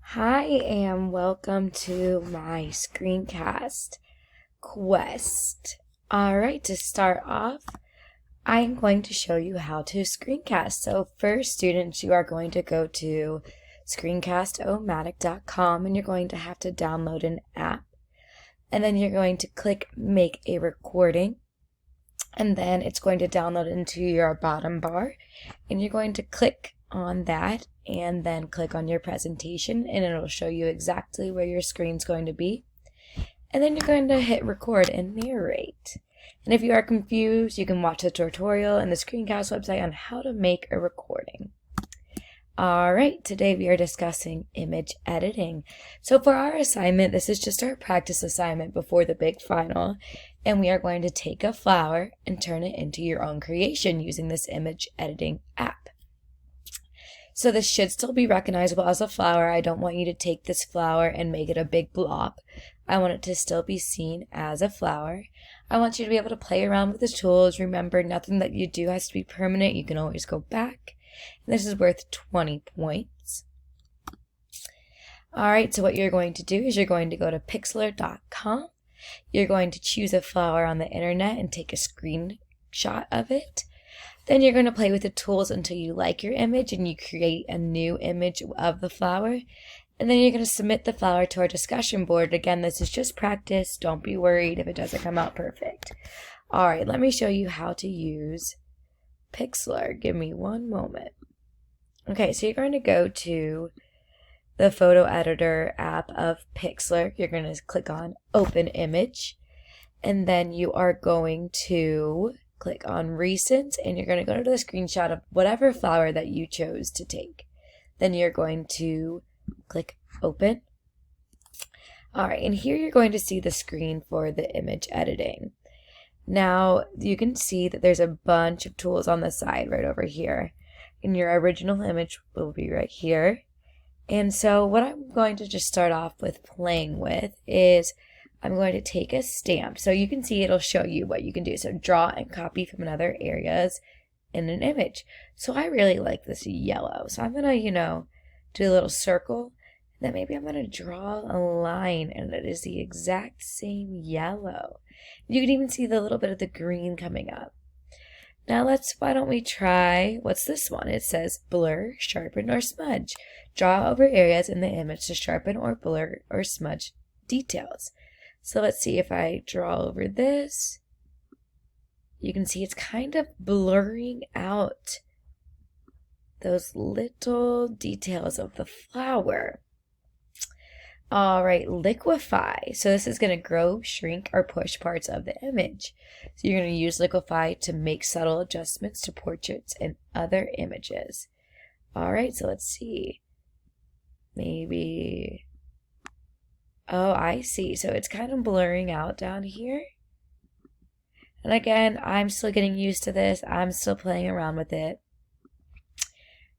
Hi, and welcome to my screencast quest. Alright, to start off, I'm going to show you how to screencast. So first, students, you are going to go to screencastomatic.com and you're going to have to download an app. And then you're going to click Make a Recording. And then it's going to download into your bottom bar. And you're going to click on that and then click on your presentation and it'll show you exactly where your screen's going to be. And then you're going to hit record and narrate. And if you are confused, you can watch the tutorial in the Screencast website on how to make a recording. Alright, today we are discussing image editing. So for our assignment, this is just our practice assignment before the big final. And we are going to take a flower and turn it into your own creation using this image editing app. So this should still be recognizable as a flower. I don't want you to take this flower and make it a big blob. I want it to still be seen as a flower. I want you to be able to play around with the tools. Remember, nothing that you do has to be permanent. You can always go back. And this is worth 20 points. Alright, so what you're going to do is you're going to go to pixlr.com. You're going to choose a flower on the internet and take a screenshot of it. Then you're going to play with the tools until you like your image and you create a new image of the flower. And then you're going to submit the flower to our discussion board. Again, this is just practice. Don't be worried if it doesn't come out perfect. Alright, let me show you how to use Pixlr. Give me one moment. Okay, so you're going to go to the photo editor app of Pixlr. You're going to click on Open Image. And then you are going to click on Recent, and you're going to go to the screenshot of whatever flower that you chose to take. Then you're going to click Open. Alright, and here you're going to see the screen for the image editing. Now, you can see that there's a bunch of tools on the side right over here. And your original image will be right here. And so what I'm going to just start off with playing with is I'm going to take a stamp. So you can see it'll show you what you can do. So draw and copy from other areas in an image. So I really like this yellow. So I'm going to, do a little circle. And then maybe I'm going to draw a line and it is the exact same yellow. You can even see the little bit of the green coming up. Now why don't we try, what's this one? It says blur, sharpen, or smudge. Draw over areas in the image to sharpen or blur or smudge details. So let's see if I draw over this. You can see it's kind of blurring out those little details of the flower. Alright, liquefy. So this is going to grow, shrink, or push parts of the image. So you're going to use liquefy to make subtle adjustments to portraits and other images. Alright, so let's see. Maybe... Oh, I see. So it's kind of blurring out down here. And again, I'm still getting used to this. I'm still playing around with it.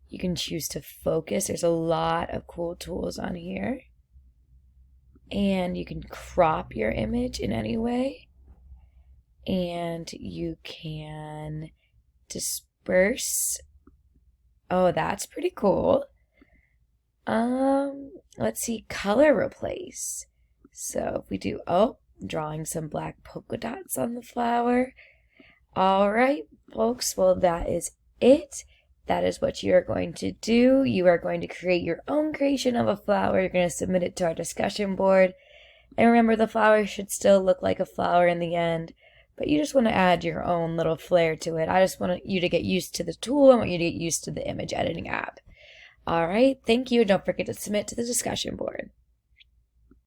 You can choose to focus. There's a lot of cool tools on here. And you can crop your image in any way. And you can disperse. Oh, that's pretty cool. Let's see, color replace. So if we do, drawing some black polka dots on the flower. Alright, folks, well, that is it. That is what you're going to do. You are going to create your own creation of a flower. You're going to submit it to our discussion board. And remember, the flower should still look like a flower in the end, but you just want to add your own little flair to it. I just want you to get used to the tool. I want you to get used to the image editing app. All right, thank you. Don't forget to submit to the discussion board.